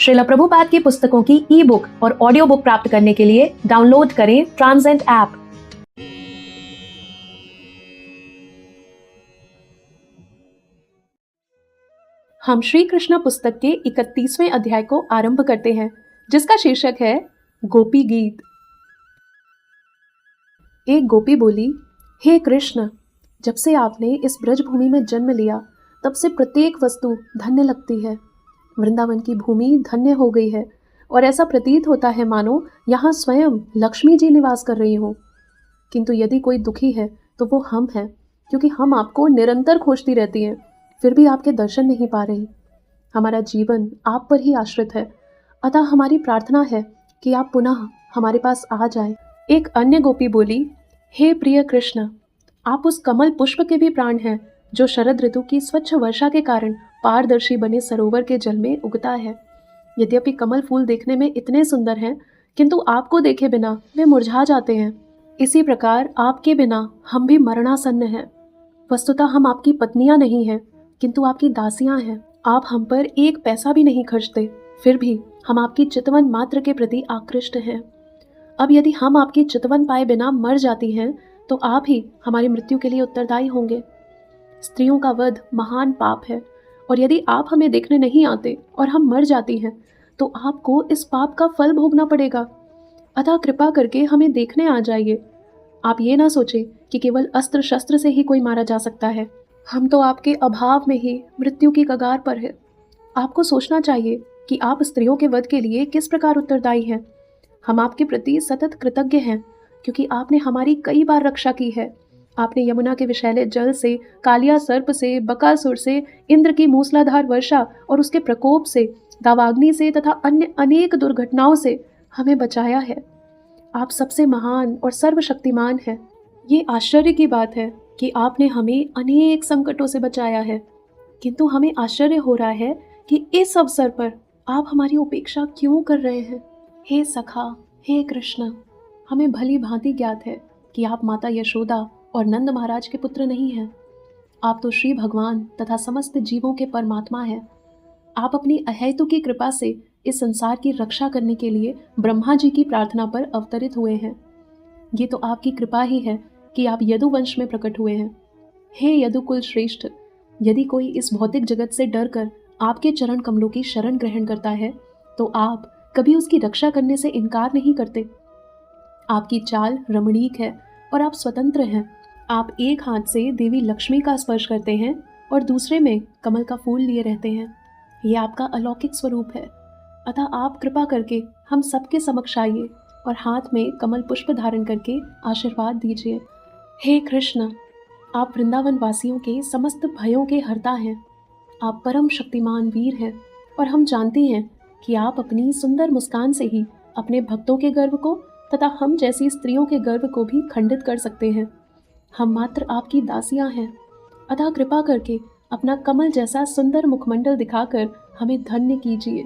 श्रील प्रभुपाद की पुस्तकों की ई बुक और ऑडियो बुक प्राप्त करने के लिए डाउनलोड करें ट्रांसेंड ऐप। हम श्री कृष्ण पुस्तक के 31वें अध्याय को आरंभ करते हैं, जिसका शीर्षक है गोपी गीत। एक गोपी बोली, हे कृष्ण, जब से आपने इस ब्रजभूमि में जन्म लिया तब से प्रत्येक वस्तु धन्य लगती है। वृंदावन की भूमि धन्य हो गई है और ऐसा प्रतीत होता है मानो यहाँ स्वयं लक्ष्मी जी निवास कर रही हो। किंतु यदि कोई दुखी है तो वो हम हैं, क्योंकि हम आपको निरंतर खोजती रहती हैं, फिर भी आपके दर्शन नहीं पा रही। हमारा जीवन आप पर ही आश्रित है, अतः हमारी प्रार्थना है कि आप पुनः हमारे पास आ जाए। एक अन्य गोपी बोली, हे प्रिय कृष्ण, आप उस कमल पुष्प के भी प्राण हैं जो शरद ऋतु की स्वच्छ वर्षा के कारण पारदर्शी बने सरोवर के जल में उगता है। यद्यपि कमल फूल देखने में इतने सुंदर हैं, किंतु आपको देखे बिना वे मुरझा जाते हैं। इसी प्रकार आपके बिना हम भी मरणासन्न हैं। वस्तुतः हम आपकी पत्नियां नहीं हैं, किंतु आपकी दासियां हैं। आप हम पर एक पैसा भी नहीं खर्चते, फिर भी हम आपकी चितवन मात्र के प्रति आकृष्ट हैं। अब यदि हम आपकी चितवन पाए बिना मर जाती हैं तो आप ही हमारी मृत्यु के लिए उत्तरदायी होंगे। स्त्रियों का वध महान पाप है, और यदि आप हमें देखने नहीं आते और हम मर जाती हैं तो आपको इस पाप का फल भोगना पड़ेगा। अतः कृपा करके हमें देखने आ जाइए। आप ये ना सोचें कि केवल अस्त्र शस्त्र से ही कोई मारा जा सकता है। हम तो आपके अभाव में ही मृत्यु की कगार पर है। आपको सोचना चाहिए कि आप स्त्रियों के वध के लिए किस प्रकार उत्तरदायी हैं। हम आपके प्रति सतत कृतज्ञ हैं, क्योंकि आपने हमारी कई बार रक्षा की है। आपने यमुना के विषैले जल से, कालिया सर्प से, बकासुर से, इंद्र की मूसलाधार वर्षा और उसके प्रकोप से, दावाग्नि से तथा अन्य अनेक दुर्घटनाओं से हमें बचाया है। आप सबसे महान और सर्वशक्तिमान हैं। ये आश्चर्य की बात है कि आपने हमें अनेक संकटों से बचाया है, किंतु हमें आश्चर्य हो रहा है कि इस अवसर पर आप हमारी उपेक्षा क्यों कर रहे हैं। हे सखा, हे कृष्ण, हमें भली भांति ज्ञात है कि आप माता यशोदा और नंद महाराज के पुत्र नहीं हैं। आप तो श्री भगवान तथा समस्त जीवों के परमात्मा हैं। आप अपनी अहेतु की कृपा से इस संसार की रक्षा करने के लिए ब्रह्मा जी की प्रार्थना पर अवतरित हुए हैं। ये तो आपकी कृपा ही है कि आप यदुवंश में प्रकट हुए हैं। हे यदुकुल श्रेष्ठ, यदि कोई इस भौतिक जगत से डर कर आपके चरण कमलों की शरण ग्रहण करता है तो आप कभी उसकी रक्षा करने से इनकार नहीं करते। आपकी चाल रमणीक है और आप स्वतंत्र हैं। आप एक हाथ से देवी लक्ष्मी का स्पर्श करते हैं और दूसरे में कमल का फूल लिए रहते हैं। ये आपका अलौकिक स्वरूप है। अतः आप कृपा करके हम सबके समक्ष आइए और हाथ में कमल पुष्प धारण करके आशीर्वाद दीजिए। हे कृष्ण, आप वृंदावन वासियों के समस्त भयों के हरता हैं। आप परम शक्तिमान वीर हैं और हम जानते हैं कि आप अपनी सुंदर मुस्कान से ही अपने भक्तों के गर्व को तथा हम जैसी स्त्रियों के गर्व को भी खंडित कर सकते हैं। हम मात्र आपकी दासियां हैं, अतः कृपा करके अपना कमल जैसा सुंदर मुखमंडल दिखाकर हमें धन्य कीजिए।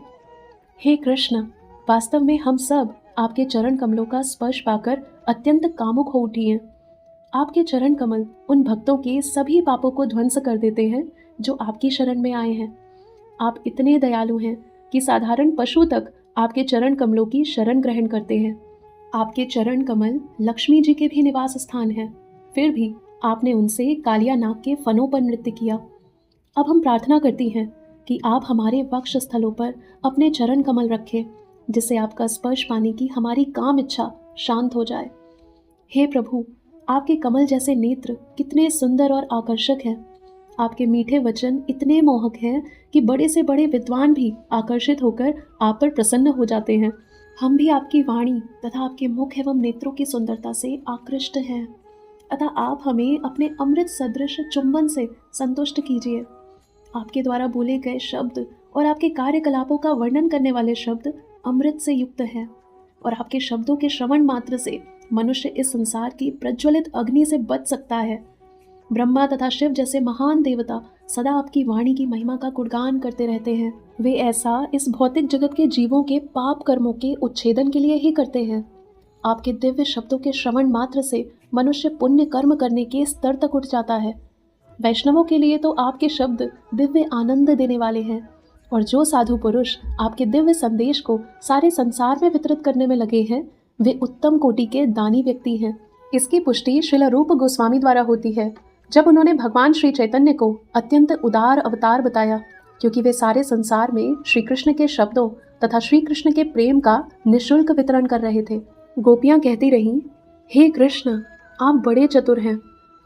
हे कृष्ण, वास्तव में हम सब आपके चरण कमलों का स्पर्श पाकर अत्यंत कामुक हो उठी हैं। आपके चरण कमल उन भक्तों के सभी पापों को ध्वंस कर देते हैं जो आपकी शरण में आए हैं। आप इतने दयालु हैं कि साधारण पशु तक आपके चरण कमलों की शरण ग्रहण करते हैं। आपके चरण कमल लक्ष्मी जी के भी निवास स्थान है, फिर भी आपने उनसे कालिया नाग के फनों पर नृत्य किया। अब हम प्रार्थना करती हैं कि आप हमारे वक्ष स्थलों पर अपने चरण कमल रखें, जिससे आपका स्पर्श पाने की हमारी काम इच्छा शांत हो जाए। हे प्रभु, आपके कमल जैसे नेत्र कितने सुंदर और आकर्षक हैं। आपके मीठे वचन इतने मोहक हैं कि बड़े से बड़े विद्वान भी आकर्षित होकर आप पर प्रसन्न हो जाते हैं। हम भी आपकी वाणी तथा आपके मुख एवं नेत्रों की सुंदरता से आकृष्ट हैं। अतः आप हमें अपने अमृत सदृश चुंबन से संतुष्ट कीजिए। आपके द्वारा बोले गए शब्द और आपके कार्यकलापों का वर्णन करने वाले शब्द अमृत से युक्त हैं, और आपके शब्दों के श्रवण मात्र से मनुष्य इस संसार की प्रज्वलित अग्नि से बच सकता है। ब्रह्मा तथा शिव जैसे महान देवता सदा आपकी वाणी की महिमा का गुणगान करते रहते हैं। वे ऐसा इस भौतिक जगत के जीवों के पाप कर्मों के उच्छेदन के लिए ही करते हैं। आपके दिव्य शब्दों के श्रवण मात्र से मनुष्य पुण्य कर्म करने के स्तर तक उठ जाता है। वैष्णवों के लिए तो आपके शब्द दिव्य आनंद देने वाले हैं, और जो साधु पुरुष आपके दिव्य संदेश को सारे संसार में वितरित करने में लगे हैं, वे उत्तम कोटि के दानी व्यक्ति हैं। इसकी पुष्टि श्रील रूप गोस्वामी द्वारा होती है, जब उन्होंने भगवान श्री चैतन्य को अत्यंत उदार अवतार बताया, क्योंकि वे सारे संसार में श्री कृष्ण के शब्दों तथा श्री कृष्ण के प्रेम का निःशुल्क वितरण कर रहे थे। गोपियां कहती रहीं, हे कृष्ण, आप बड़े चतुर हैं।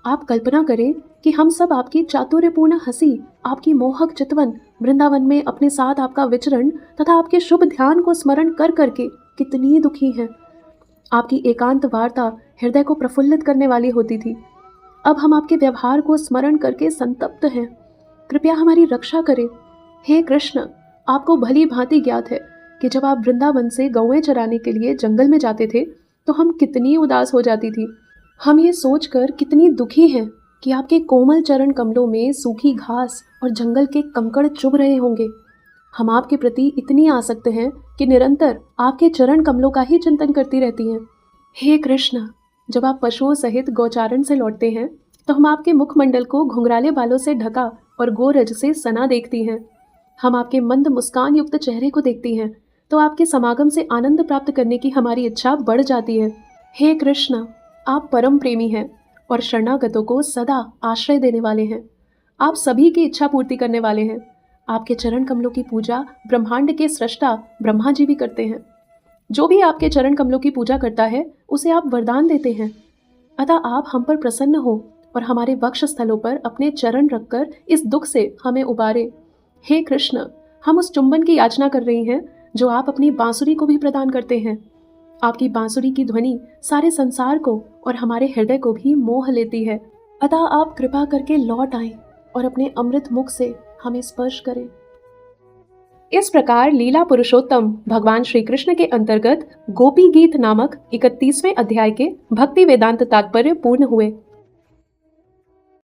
आप कल्पना करें कि हम सब आपकी चातुर्यपूर्ण हंसी, आपकी मोहक चितवन, वृंदावन में अपने साथ आपका विचरण तथा आपके शुभ ध्यान को स्मरण कर करके कितनी दुखी हैं। आपकी एकांत वार्ता हृदय को प्रफुल्लित करने वाली होती थी। अब हम आपके व्यवहार को स्मरण करके संतप्त हैं। कृपया हमारी रक्षा करें। हे कृष्ण, आपको भली भांति ज्ञात है कि जब आप वृंदावन से गौएं चराने के लिए जंगल में जाते थे तो हम कितनी उदास हो जाती थी। हम ये सोचकर कितनी दुखी हैं कि आपके कोमल चरण कमलों में सूखी घास और जंगल के कंकड़ चुभ रहे होंगे। हम आपके प्रति इतनी आसक्त हैं कि निरंतर आपके चरण कमलों का ही चिंतन करती रहती हैं। हे कृष्ण, जब आप पशुओं सहित गौचारण से लौटते हैं तो हम आपके मुखमंडल को घुंघराले बालों से ढका और गोरज से सना देखती हैं। हम आपके मंद मुस्कान युक्त चेहरे को देखती हैं तो आपके समागम से आनंद प्राप्त करने की हमारी इच्छा बढ़ जाती है। हे कृष्ण, आप परम प्रेमी हैं और शरणागतों को सदा आश्रय देने वाले हैं। आप सभी की इच्छा पूर्ति करने वाले हैं। आपके चरण कमलों की पूजा ब्रह्मांड के सृष्टा ब्रह्मा जी भी करते हैं। जो भी आपके चरण कमलों की पूजा करता है उसे आप वरदान देते हैं। अतः आप हम पर प्रसन्न हो और हमारे वक्ष स्थलों पर अपने चरण रखकर इस दुख से हमें उबारे। हे कृष्ण, हम उस चुंबन की याचना कर रही हैं जो आप अपनी बांसुरी को भी प्रदान करते हैं। आपकी बांसुरी की ध्वनि सारे संसार को और हमारे हृदय को भी मोह लेती है। अतः आप कृपा करके लौट आएं और अपने अमृत मुख से हमें स्पर्श करें। इस प्रकार लीला पुरुषोत्तम भगवान श्री कृष्ण के अंतर्गत गोपी गीत नामक 31वें अध्याय के भक्ति वेदांत तात्पर्य पूर्ण हुए।